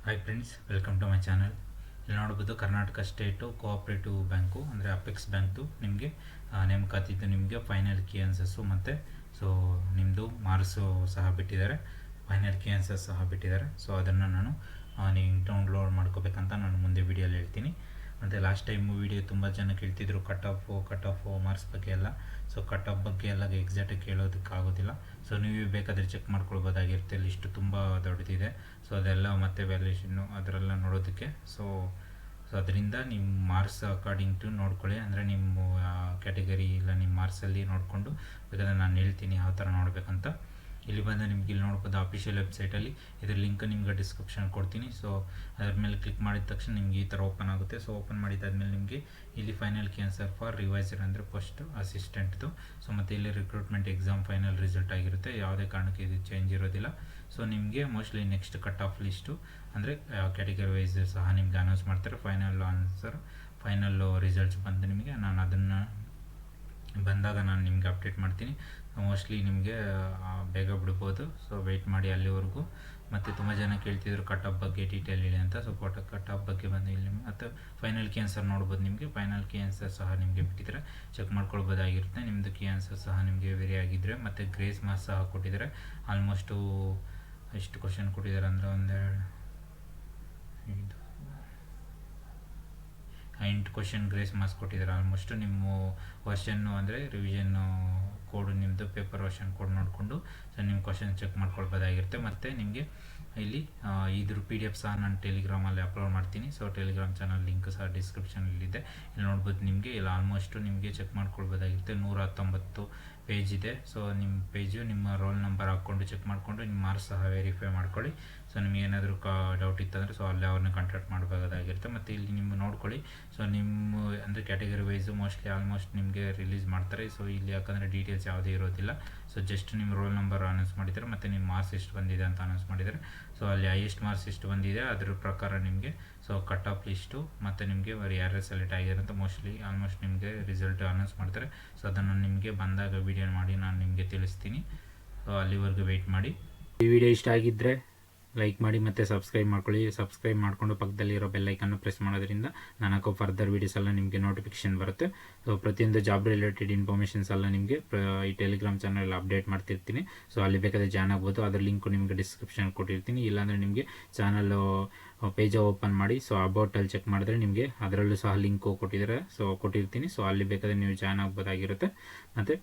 Hi friends, welcome to my channel. ಇಲ್ಲಿ ನೋಡ್ಬೋದು Karnataka state cooperative bank ಅಂದರೆ ಅಪೆಕ್ಸ್ ಬ್ಯಾಂಕ್ದು ನಿಮಗೆ ನೇಮಕಾತಿದ್ದು ನಿಮಗೆ ಫೈನಲ್ ಕೀ ಆನ್ಸರ್ಸು ಮತ್ತು ನಿಮ್ಮದು ಮಾರ್ಕ್ಸು ಸಹ ಬಿಟ್ಟಿದ್ದಾರೆ. ಫೈನಲ್ ಕೀ ಆನ್ಸರ್ಸ್ ಸಹ ಬಿಟ್ಟಿದ್ದಾರೆ. ಅದನ್ನು ನಾನು ನೀವು ಡೌನ್ಲೋಡ್ ಮಾಡ್ಕೋಬೇಕಂತ ನಾನು ಮುಂದೆ ವೀಡಿಯೋಲಿ ಹೇಳ್ತೀನಿ. ಮತ್ತು ಲಾಸ್ಟ್ ಟೈಮು ವೀಡಿಯೋ ತುಂಬ ಜನ ಕೇಳ್ತಿದ್ರು ಕಟ್ ಆಫು ಮಾರ್ಕ್ಸ್ ಬಗ್ಗೆ ಎಲ್ಲ. ಕಟ್ ಆಫ್ ಬಗ್ಗೆ ಎಲ್ಲ ಎಕ್ಸಾಕ್ಟಾಗಿ ಕೇಳೋದಕ್ಕಾಗೋದಿಲ್ಲ. ನೀವೇ ಬೇಕಾದರೆ ಚೆಕ್ ಮಾಡ್ಕೊಳ್ಬೋದಾಗಿರುತ್ತೆ. ಲಿಸ್ಟು ತುಂಬ ದೊಡ್ಡದಿದೆ. ಅದೆಲ್ಲ ಮತ್ತು ವ್ಯಾಲ್ಯೂಷನ್ನು ಅದರೆಲ್ಲ ನೋಡೋದಕ್ಕೆ ಅದರಿಂದ ನಿಮ್ಮ ಮಾರ್ಕ್ಸ್ ಅಕಾರ್ಡಿಂಗ್ ಟು ನೋಡ್ಕೊಳ್ಳಿ. ಅಂದರೆ ನಿಮ್ಮ ಕ್ಯಾಟಗರಿ ಇಲ್ಲ ನಿಮ್ಮ ಮಾರ್ಕ್ಸಲ್ಲಿ ನೋಡಿಕೊಂಡು ಬೇಕಾದರೆ ನಾನು ಹೇಳ್ತೀನಿ ಯಾವ ಥರ ನೋಡಬೇಕಂತ. ಇಲ್ಲಿ ಬಂದು ನಿಮ್ಗೆ ಇಲ್ಲಿ ನೋಡ್ಬೋದು ಅಫಿಷಿಯಲ್ ವೆಬ್ಸೈಟಲ್ಲಿ ಇದ್ರ ಲಿಂಕ್ ನಿಮ್ಗೆ ಡಿಸ್ಕ್ರಿಪ್ಷನ್ ಕೊಡ್ತೀನಿ. ಅದ್ರ ಮೇಲೆ ಕ್ಲಿಕ್ ಮಾಡಿದ ತಕ್ಷಣ ನಿಮಗೆ ಈ ಥರ ಓಪನ್ ಆಗುತ್ತೆ. ಓಪನ್ ಮಾಡಿದಾದ್ಮೇಲೆ ನಿಮಗೆ ಇಲ್ಲಿ ಫೈನಲ್ ಕೀ ಆನ್ಸರ್ ಫಾರ್ ರಿವೈಸರ್ ಅಂದರೆ ಫಸ್ಟ್ ಅಸಿಸ್ಟೆಂಟ್ದು. ಮತ್ತು ಇಲ್ಲಿ ರಿಕ್ರೂಟ್ಮೆಂಟ್ ಎಕ್ಸಾಮ್ ಫೈನಲ್ ರಿಸಲ್ಟ್ ಆಗಿರುತ್ತೆ. ಯಾವುದೇ ಕಾರಣಕ್ಕೆ ಇದು ಚೇಂಜ್ ಇರೋದಿಲ್ಲ. ನಿಮಗೆ mostly next cut off list ಅಂದರೆ ಕ್ಯಾಟಗರಿ ವೈಸ್ ಸಹ ನಿಮಗೆ ಅನೌನ್ಸ್ ಮಾಡ್ತಾರೆ. ಫೈನಲ್ ರಿಸಲ್ಟ್ಸ್ ಬಂದು ನಿಮಗೆ ನಾನು ಅದನ್ನು ಬಂದಾಗ ನಾನು ನಿಮಗೆ ಅಪ್ಡೇಟ್ ಮಾಡ್ತೀನಿ. ಮೋಸ್ಟ್ಲಿ ನಿಮಗೆ ಬೇಗ ಬಿಡ್ಬೋದು. ವೆಯ್ಟ್ ಮಾಡಿ ಅಲ್ಲಿವರೆಗೂ. ಮತ್ತು ತುಂಬ ಜನ ಕೇಳ್ತಿದ್ರು ಕಟ್ ಆಫ್ ಬಗ್ಗೆ ಡೀಟೇಲ್ ಹೇಳಿ ಅಂತ. ಕಟ್ ಆಫ್ ಬಗ್ಗೆ ಬಂದು ಇಲ್ಲಿ ಮತ್ತು ಫೈನಲ್ ಕೀ ಆನ್ಸರ್ ನೋಡ್ಬೋದು. ನಿಮಗೆ ಫೈನಲ್ ಕೀ ಆನ್ಸರ್ ಸಹ ನಿಮಗೆ ಬಿಟ್ಟಿದ್ದಾರೆ, ಚೆಕ್ ಮಾಡ್ಕೊಳ್ಬೋದಾಗಿರುತ್ತೆ. ನಿಮ್ಮದು ಕೀ ಆನ್ಸರ್ ಸಹ ನಿಮಗೆ ವೇರಿ ಆಗಿದ್ದರೆ ಮತ್ತು ಗ್ರೇಸ್ ಮಾರ್ಕ್ಸ್ ಸಹ ಕೊಟ್ಟಿದ್ದಾರೆ. ಆಲ್ಮೋಸ್ಟು ಎಷ್ಟು ಕ್ವಶನ್ ಕೊಟ್ಟಿದ್ದಾರೆ ಅಂದರೆ 8 ಕ್ವಶನ್ ಗ್ರೇಸ್ ಮಾರ್ಕ್ಸ್ ಕೊಟ್ಟಿದ್ದಾರೆ. ಆಲ್ಮೋಸ್ಟ್ ನಿಮ್ಮ ವರ್ಷನ್ನು ಅಂದರೆ ರಿವಿಷನ್ನು ಕೋಡ್ ನಿಮ್ಮದು ಪೇಪರ್ ವರ್ಷನ್ ಕೋಡ್ ನೋಡಿಕೊಂಡು ನಿಮ್ಮ ಕ್ವಶನ್ ಚೆಕ್ ಮಾಡ್ಕೊಳ್ಬೋದಾಗಿರುತ್ತೆ. ಮತ್ತು ನಿಮಗೆ ಇಲ್ಲಿ ಇದ್ರ PDF ಸಹ ನಾನು ಟೆಲಿಗ್ರಾಮಲ್ಲಿ ಅಪ್ಲೋಡ್ ಮಾಡ್ತೀನಿ. ಟೆಲಿಗ್ರಾಮ್ ಚಾನಲ್ ಲಿಂಕ್ ಸಹ ಡಿಸ್ಕ್ರಿಪ್ಷನಲ್ಲಿದೆ. ಇಲ್ಲಿ ನೋಡ್ಬೋದು ನಿಮಗೆ ಇಲ್ಲಿ ಆಲ್ಮೋಸ್ಟು ನಿಮಗೆ ಚೆಕ್ ಮಾಡ್ಕೊಳ್ಬೋದಾಗಿರುತ್ತೆ. 119 ಪೇಜ್ ಇದೆ. ನಿಮ್ಮ ಪೇಜು ನಿಮ್ಮ ರೋಲ್ ನಂಬರ್ ಹಾಕ್ಕೊಂಡು ಚೆಕ್ ಮಾಡಿಕೊಂಡು ನಿಮ್ಮ ಮಾರ್ಕ್ಸ್ ಸಹ ವೆರಿಫೈ ಮಾಡ್ಕೊಳ್ಳಿ. ನಿಮಗೆ ಏನಾದರೂ ಡೌಟ್ ಇತ್ತಂದರೆ ಅಲ್ಲೇ ಅವ್ರನ್ನ ಕಾಂಟ್ಯಾಕ್ಟ್ ಮಾಡಬೇಕಾಗಿರುತ್ತೆ. ಮತ್ತು ಇಲ್ಲಿ ನಿಮ್ಮ ನೋಡ್ಕೊಳ್ಳಿ. ನಿಮ್ಮ ಅಂದರೆ ಕ್ಯಾಟಗರಿ ವೈಸು ಆಲ್ಮೋಸ್ಟ್ ನಿಮಗೆ ರಿಲೀಸ್ ಮಾಡ್ತಾರೆ. ಇಲ್ಲಿ ಯಾಕಂದರೆ ಡೀಟೇಲ್ಸ್ ಯಾವುದೇ ಇರೋದಿಲ್ಲ. ಜಸ್ಟ್ ನಿಮ್ಮ ರೋಲ್ ನಂಬರ್ ಅನೌನ್ಸ್ ಮಾಡಿದ್ದಾರೆ ಮತ್ತು ನಿಮ್ಮ ಮಾರ್ಕ್ಸ್ ಎಷ್ಟು ಬಂದಿದೆ ಅಂತ ಅನೌನ್ಸ್ ಮಾಡಿದ್ದಾರೆ. ಅಲ್ಲಿ ಹೈಯೆಸ್ಟ್ ಮಾರ್ಕ್ಸ್ ಎಷ್ಟು ಬಂದಿದೆ ಅದ್ರ ಪ್ರಕಾರ ನಿಮಗೆ ಕಟ್ ಆಫ್ ಲಿಸ್ಟು ಮತ್ತು ನಿಮಗೆ ಯಾರ್ಯಾರು ಸೆಲೆಕ್ಟ್ ಆಗಿದ್ದಾರೆ ಅಂತ ಆಲ್ಮೋಸ್ಟ್ ನಿಮಗೆ ರಿಸಲ್ಟ್ ಅನೌನ್ಸ್ ಮಾಡ್ತಾರೆ. ಅದನ್ನು ನಿಮಗೆ ಬಂದಾಗ ವಿಡಿಯೋ ಮಾಡಿ ನಾನು ನಿಮಗೆ ತಿಳಿಸ್ತೀನಿ. ಅಲ್ಲಿವರೆಗೂ ವೆಯ್ಟ್ ಮಾಡಿ. ಈ ವಿಡಿಯೋ ಇಷ್ಟ ಆಗಿದ್ದರೆ ಲೈಕ್ ಮಾಡಿ ಮತ್ತು ಸಬ್ಸ್ಕ್ರೈಬ್ ಮಾಡ್ಕೊಳ್ಳಿ. ಸಬ್ಸ್ಕ್ರೈಬ್ ಮಾಡಿಕೊಂಡು ಪಕ್ಕದಲ್ಲಿರೋ ಬೆಲ್ಲೈಕನ್ನು ಪ್ರೆಸ್ ಮಾಡೋದ್ರಿಂದ ನಾನು ಹಾಕೋ ಫರ್ದರ್ ವೀಡಿಯೋಸ್ ಎಲ್ಲ ನಿಮಗೆ ನೋಟಿಫಿಕೇಶನ್ ಬರುತ್ತೆ. ಪ್ರತಿಯೊಂದು ಜಾಬ್ ರಿಲೇಟೆಡ್ ಇನ್ಫಾರ್ಮೇಷನ್ಸ್ ಎಲ್ಲ ನಿಮಗೆ ಈ ಟೆಲಿಗ್ರಾಮ್ ಚಾನಲ್ ಅಪ್ಡೇಟ್ ಮಾಡ್ತಿರ್ತೀನಿ. ಅಲ್ಲಿ ಬೇಕಾದರೆ ಜಾಯ್ನ್ ಆಗ್ಬೋದು. ಅದ್ರ ಲಿಂಕು ನಿಮಗೆ ಡಿಸ್ಕ್ರಿಪ್ಷನ್ ಕೊಟ್ಟಿರ್ತೀನಿ. ಇಲ್ಲಾಂದರೆ ನಿಮಗೆ ಚಾನಲ್ಲು ಪೇಜ್ ಓಪನ್ ಮಾಡಿ ಅಬೌಟಲ್ಲಿ ಚೆಕ್ ಮಾಡಿದ್ರೆ ನಿಮಗೆ ಅದರಲ್ಲೂ ಸಹ ಲಿಂಕು ಕೊಟ್ಟಿರ್ತೀನಿ. ಅಲ್ಲಿ ಬೇಕಾದರೆ ನೀವು ಜಾಯ್ನ್ ಆಗ್ಬೋದಾಗಿರುತ್ತೆ. ಮತ್ತು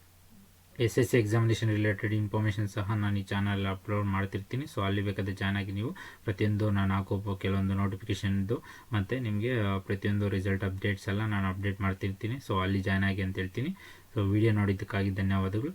SSC ಎಕ್ಸಾಮಿನೇಷನ್ ರಿಲೇಟೆಡ್ ಇನ್ಫಾರ್ಮೇಷನ್ ಸಹ ನಾನು ಈ ಚಾನಲ್ ಅಪ್ಲೋಡ್ ಮಾಡ್ತಿರ್ತೀನಿ. ಅಲ್ಲಿ ಬೇಕಾದರೆ ಜಾಯ್ನ್ ಆಗಿ ನೀವು ಪ್ರತಿಯೊಂದು ನಾನು ಹಾಕೋ ಕೆಲವೊಂದು ನೋಟಿಫಿಕೇಷನ್ದು ಮತ್ತು ನಿಮಗೆ ಪ್ರತಿಯೊಂದು ರಿಸಲ್ಟ್ ಅಪ್ಡೇಟ್ಸ್ ಎಲ್ಲ ನಾನು ಅಪ್ಡೇಟ್ ಮಾಡ್ತಿರ್ತೀನಿ. ಅಲ್ಲಿ ಜಾಯ್ನ್ ಆಗಿ ಅಂತ ಹೇಳ್ತೀನಿ. ವಿಡಿಯೋ ನೋಡಿದ್ದಕ್ಕಾಗಿ ಧನ್ಯವಾದಗಳು.